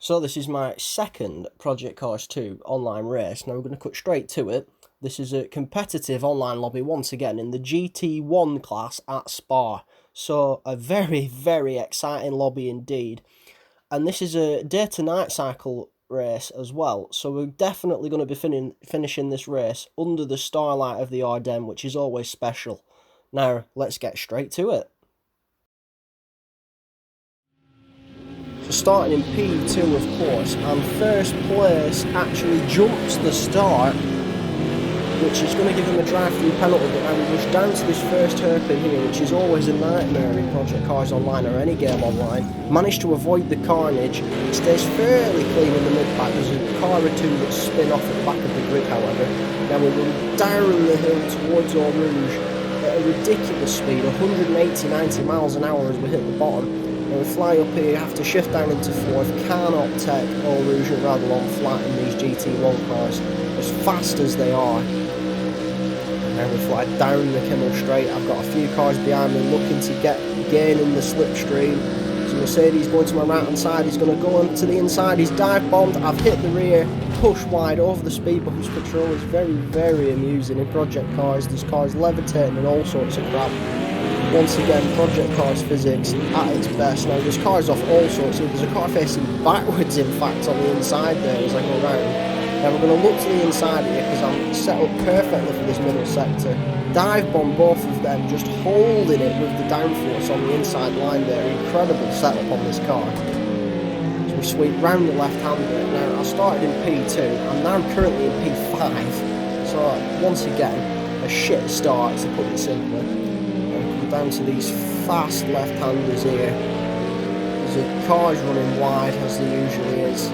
So this is my second Project Cars 2 online race. Now we're going to cut straight to it. This is a competitive online lobby once again in the GT1 class at Spa. So a very, very exciting lobby indeed. And this is a day to night cycle race as well. So we're definitely going to be finishing this race under the starlight of the Ardennes, which is always special. Now let's get straight to it. So starting in P2 of course, and first place actually jumps the start, which is going to give him a drive-through penalty, but now we rush down to this first hairpin here, which is always a nightmare in Project Cars Online or any game online. Managed to avoid the carnage, it stays fairly clean in the mid-pack. There's a car or two that spin off at the back of the grid however. Now we run down the hill towards Eau Rouge at a ridiculous speed, 180-90 miles an hour as we hit the bottom. Now we fly up here, have to shift down into fourth, cannot take Eau Rouge and Radlon flat in these GT1 cars, as fast as they are. And now we fly down the Kimmel Straight. I've got a few cars behind me looking to gain in the slipstream. So Mercedes going to my right hand side, he's going to go on to the inside, he's dive bombed, I've hit the rear, push wide over the speed bumps. Control is very, very amusing in Project Cars. There's cars levitating and all sorts of crap. Once again, Project Cars physics at its best. Now there's cars off all sorts. There's a car facing backwards in fact on the inside there as I go round. Now we're going to look to the inside here because I'm set up perfectly for this middle sector. Dive bomb both of them, just holding it with the downforce on the inside line there. Incredible setup on this car. So we sweep round the left hander. Now I started in P2, I'm now currently in P5. So once again, a shit start to put it simply. Down to these fast left-handers here. There's a cars running wide as there usually is.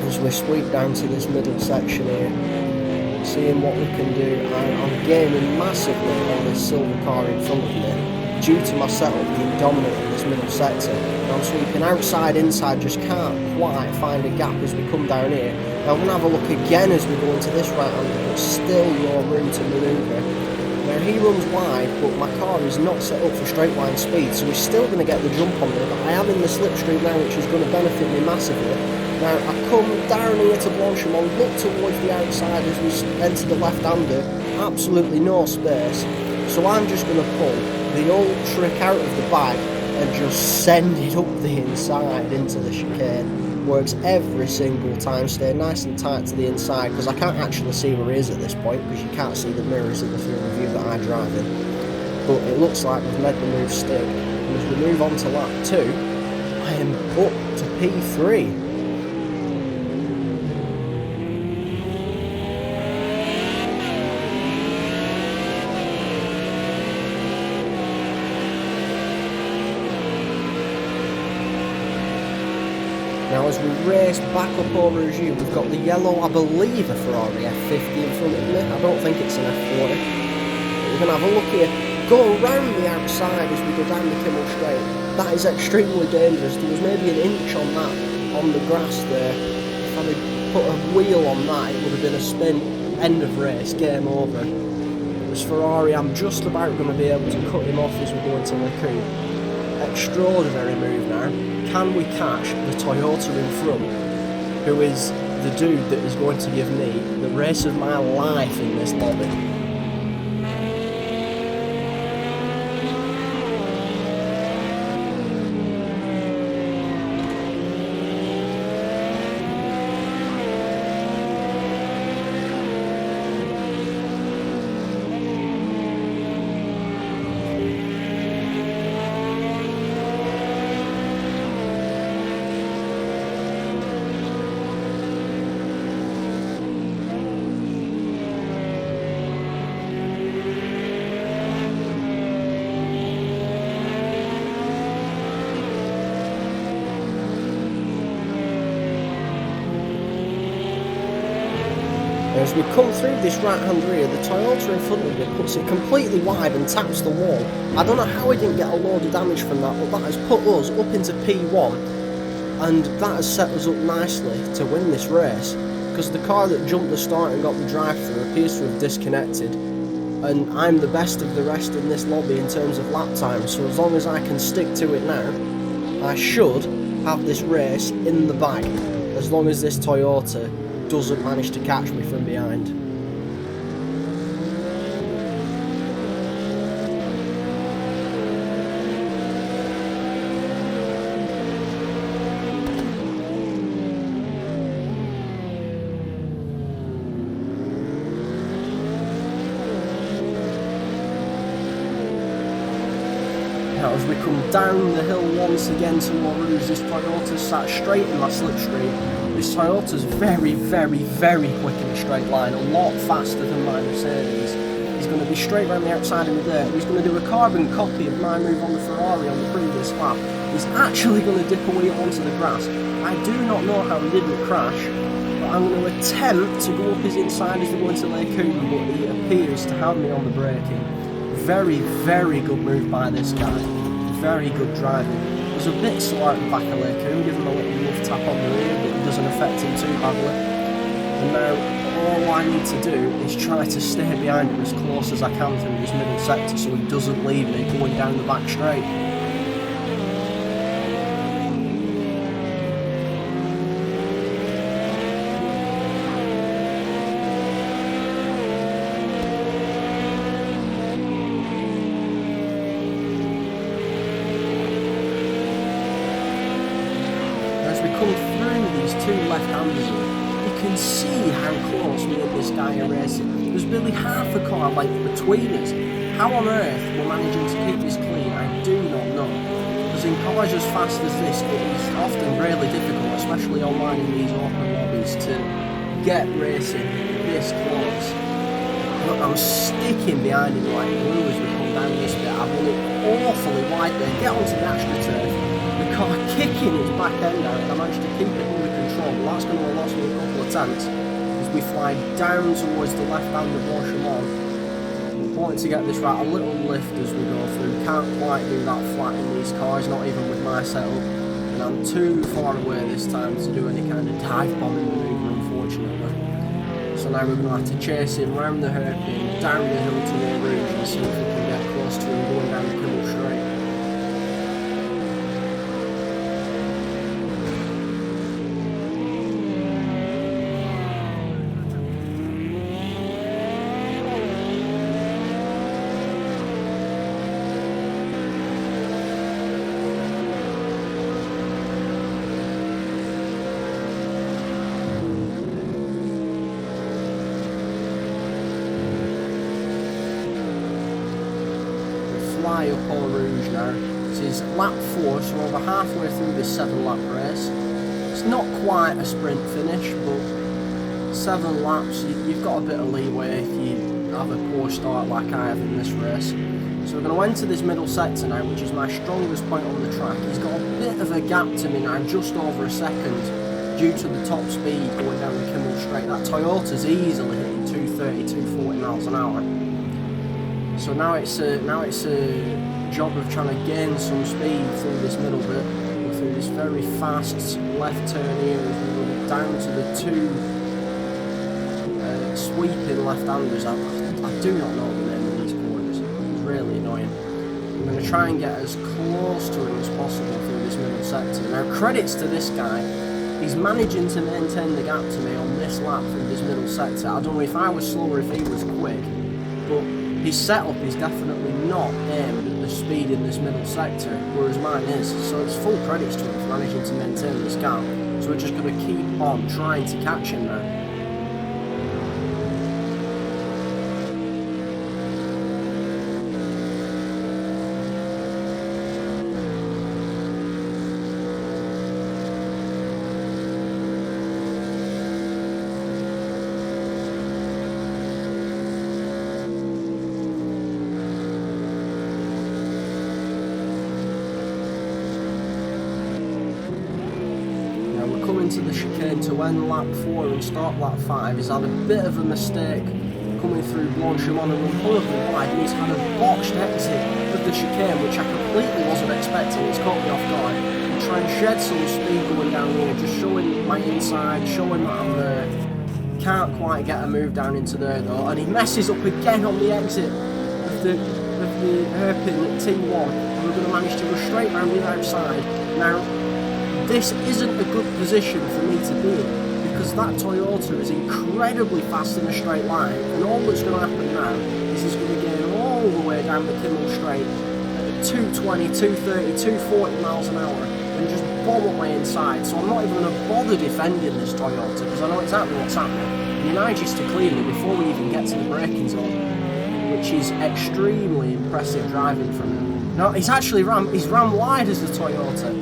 As we sweep down to this middle section here, seeing what we can do. I'm gaining massively on this silver car in front of me due to my setup being dominant in this middle sector. And I'm sweeping outside, inside, just can't quite find a gap as we come down here. Now we're going to have a look again as we go into this right-hander, but still no room to manoeuvre. Now he runs wide, but my car is not set up for straight line speed, so we're still going to get the jump on me, but I am in the slipstream now, which is going to benefit me massively. Now I come down here to Blanchimont, look towards the outside as we enter the left-hander, absolutely no space, so I'm just going to pull the old trick out of the bag and just send it up the inside into the chicane. Works every single time. Stay nice and tight to the inside because I can't actually see where he is at this point because you can't see the mirrors in the field of view that I drive in. But it looks like we've made the move stick. And as we move on to lap 2, I am up to P3. Now as we race back up Eau Rouge, we've got the yellow, I believe a Ferrari F50 in front of me. I don't think it's an F40. But we're going to have a look here. Go around the outside as we go down the Kimmel Straight. That is extremely dangerous. There was maybe an inch on that, on the grass there. If I had put a wheel on that, it would have been a spin. End of race, game over. It was Ferrari. I'm just about going to be able to cut him off as we go into Le Coupe. Extraordinary move now. Can we catch the Toyota in front, who is the dude that is going to give me the race of my life in this lobby? As we come through this right-hand rear, the Toyota in front of me puts it completely wide and taps the wall. I don't know how we didn't get a load of damage from that, but that has put us up into P1, and that has set us up nicely to win this race, because the car that jumped the start and got the drive-through appears to have disconnected, and I'm the best of the rest in this lobby in terms of lap time, so as long as I can stick to it now, I should have this race in the bag, as long as this Toyota doesn't manage to catch me from behind. Now as we come down the hill once again to Eau Rouge, this Toyota sat straight in my slipstream. This Toyota's very, very, very quick in a straight line, a lot faster than my Mercedes. He's going to be straight around the outside of me there. He's going to do a carbon copy of my move on the Ferrari on the previous lap. He's actually going to dip a wheel onto the grass. I do not know how he didn't crash, but I'm going to attempt to go up his inside as we go into Lake Coogan, but he appears to have me on the braking. Very, very good move by this guy. Very good driving. It was a bit slow at the back of Lake Coogan, give him a little love tap on the rear, but it doesn't affect him too badly. And now all I need to do is try to stay behind him as close as I can through this middle sector so he doesn't leave me going down the back straight. Two left-handers, you can see how close me and this guy are racing. There's barely half a car length between us. How on earth we're managing to keep this clean, I do not know. Because in cars as fast as this, it is often really difficult, especially online in these open lobbies, to get racing this close. Look, I'm sticking behind him like glue as we come down this bit. I've run it awfully wide there, get onto the AstroTurf. The car kicking its back end out, I managed to keep it under control, but that's going to have lost me a couple of tenths as we fly down towards the left hand of Blanchimont. We're wanting to get this right, a little lift as we go through, can't quite do that flat in these cars, not even with my setup, and I'm too far away this time to do any kind of dive bombing manoeuvre, unfortunately. So now we're going to have to chase him round the hairpin, down the hill to Eau Rouge and see if we can get close to him going down the Kimmel Straight. Fly up Eau Rouge now. This is lap 4, so over halfway through this 7-lap race. It's not quite a sprint finish, but 7 laps, you've got a bit of leeway if you have a poor start like I have in this race. So we're going to enter this middle sector now, which is my strongest point on the track. He's got a bit of a gap to me now, just over a second, due to the top speed going down the Kimmel Straight. That Toyota's easily hitting 230, 240 miles an hour. So now it's a job of trying to gain some speed through this middle bit, through this very fast left turn here as we go down to the two sweeping left-handers. I do not know the name of these corners. It's really annoying. I'm going to try and get as close to him as possible through this middle sector. Now credits to this guy, he's managing to maintain the gap to me on this lap through this middle sector. I don't know if I was slow or if he was quick, but his setup is definitely not aimed at the speed in this middle sector, whereas mine is. So it's full credits to him for managing to maintain this gap. So we're just going to keep on trying to catch him now. Into the chicane to end lap 4 and start lap 5. He's had a bit of a mistake coming through Blanchimont and run horribly wide, and he's had a botched exit of the chicane, which I completely wasn't expecting. It's caught me off guard. I'm trying to shed some speed going down here, just showing my inside, showing that I'm there. Can't quite get a move down into there though, and he messes up again on the exit of the hairpin at T1, and we're going to manage to go straight round the outside. Now, this isn't a good position for me to be in, because that Toyota is incredibly fast in a straight line, and all that's going to happen now is he's going to get all the way down the Kimmel Straight at 220, 230, 240 miles an hour and just bomb up my inside. So I'm not even going to bother defending this Toyota, because I know exactly what's happening. And he manages to clear me before we even get to the braking zone, which is extremely impressive driving from him. No, he's ran wide as the Toyota.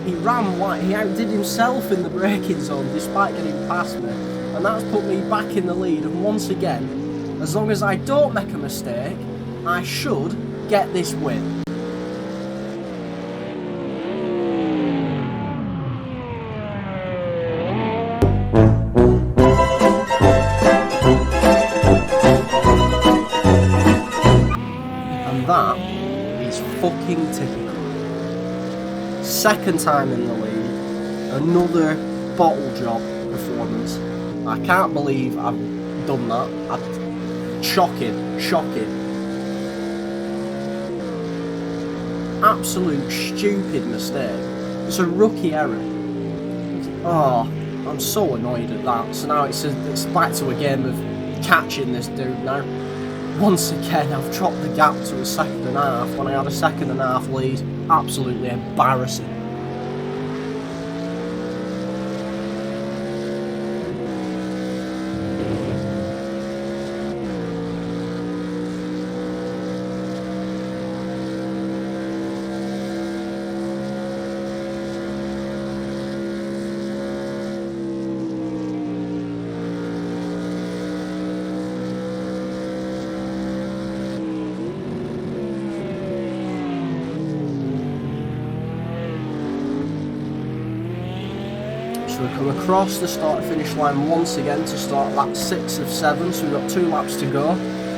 He ran wide, he outdid himself in the braking zone despite getting past me, and that's put me back in the lead. And once again, as long as I don't make a mistake, I should get this win. And that is fucking typical. Second time in the lead, another bottle job performance. I can't believe I've done that. Shocking. Absolute stupid mistake. It's a rookie error. Oh, I'm so annoyed at that. So now it's back to a game of catching this dude now. Once again, I've dropped the gap to a second and a half when I had a second and a half lead. Absolutely embarrassing. So we come across the start-finish line once again to start lap 6 of 7, so we've got 2 laps to go.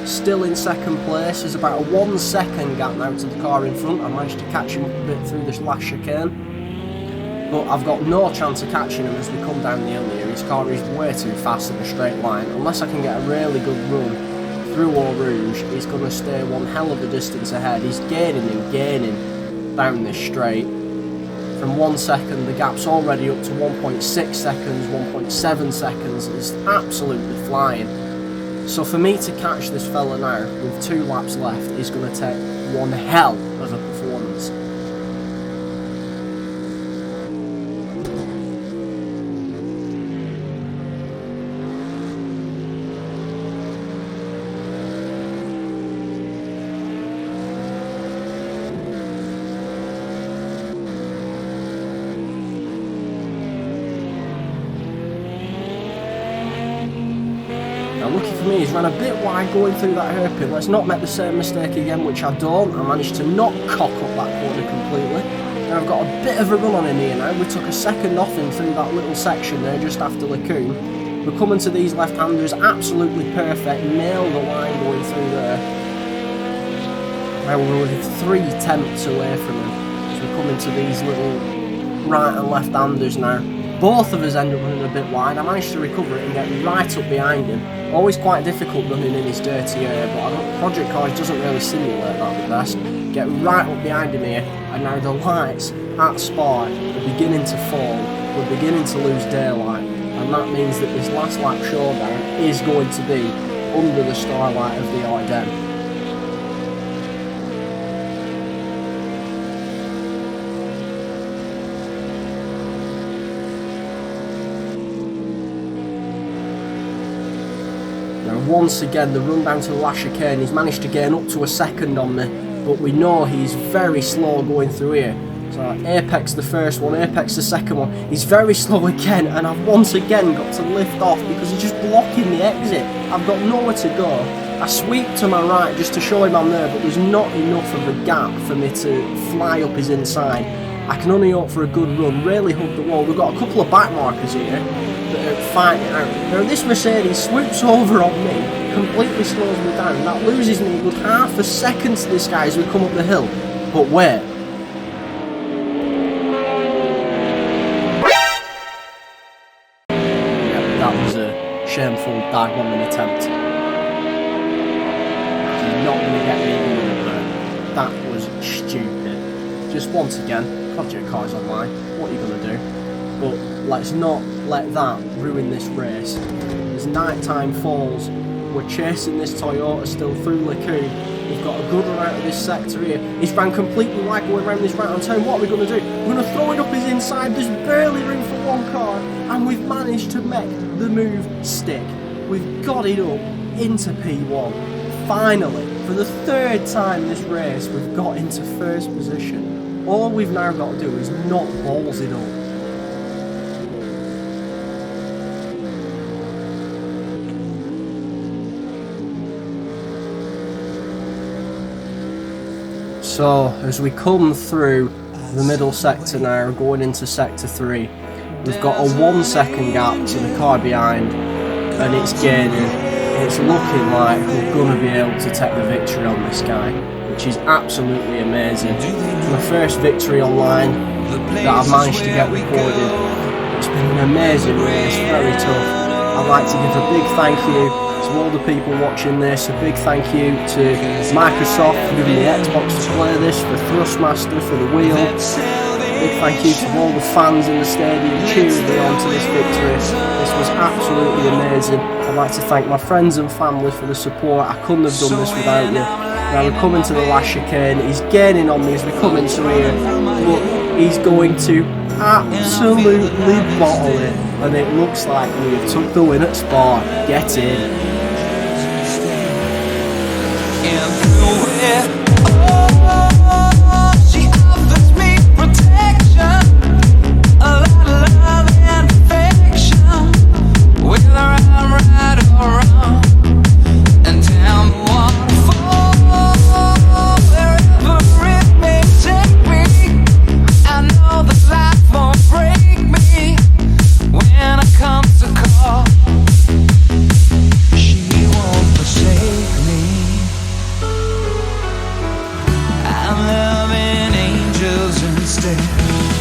Still in second place, there's about a 1 second gap now to the car in front. I managed to catch him a bit through this last chicane, but I've got no chance of catching him as we come down the hill here. His car is way too fast in a straight line. Unless I can get a really good run through Eau Rouge, he's going to stay one hell of a distance ahead. He's gaining and gaining down this straight. From 1 second, the gap's already up to 1.6 seconds, 1.7 seconds. It's absolutely flying. So for me to catch this fella now with 2 laps left is going to take one hell of a performance. Lucky for me, he's ran a bit wide going through that hairpin. Let's not make the same mistake again, which I don't. I managed to not cock up that corner completely. Now I've got a bit of a run on him here now. We took a second off him through that little section there just after Lacoon. We're coming to these left-handers, absolutely perfect. Nailed the line going through there. Now we're only 3 tenths away from him. So we're coming to these little right and left-handers now. Both of us end up running a bit wide. I managed to recover it and get right up behind him. Always quite difficult running in his dirty air, but Project Cars doesn't really simulate that the best. Get right up behind him here, and now the lights at Spa are beginning to fall. We're beginning to lose daylight, and that means that this last lap showdown is going to be under the starlight of the Ardennes. Once again, the run down to the last chicane, he's managed to gain up to a second on me, but we know he's very slow going through here. So apex the first one, apex the second one, he's very slow again, and I've once again got to lift off because he's just blocking the exit. I've got nowhere to go. I sweep to my right just to show him I'm there, but there's not enough of a gap for me to fly up his inside. I can only hope for a good run, really hug the wall. We've got a couple of back markers here that are fighting out. Now this Mercedes swoops over on me, completely slows me down. That loses me a good half a second to this guy as we come up the hill. But wait. Yeah, that was a shameful dive bombing attempt. He's not going to get me in there. That was stupid. Just once again, project cars online, what are you going to do? But let's not let that ruin this race. As night time falls, we're chasing this Toyota still through Lacoon. We've got a good run out of this sector here. He's ran completely wide going around this right-hand turn. What are we going to do? We're going to throw it up his inside. There's barely room for one car, and we've managed to make the move stick. We've got it up into P1. Finally, for the third time this race, we've got into first position. All we've now got to do is not balls it up. So, as we come through the middle sector now, going into sector 3, we've got a 1 second gap to the car behind, and it's gaining. It's looking like we're going to be able to take the victory on this guy, which is absolutely amazing. My first victory online that I've managed to get recorded. It's been an amazing race, very tough. I'd like to give a big thank you to all the people watching this, a big thank you to Microsoft for giving me the Xbox to play this, for Thrustmaster for the wheel. Big thank you to all the fans in the stadium cheering me on to this victory. This was absolutely amazing. I'd like to thank my friends and family for the support. I couldn't have done this without you. Now we're coming to the last chicane. He's gaining on me as we come into here, but he's going to absolutely bottle it, and it looks like we have took the win at Spa. Get in. I'm loving angels instead.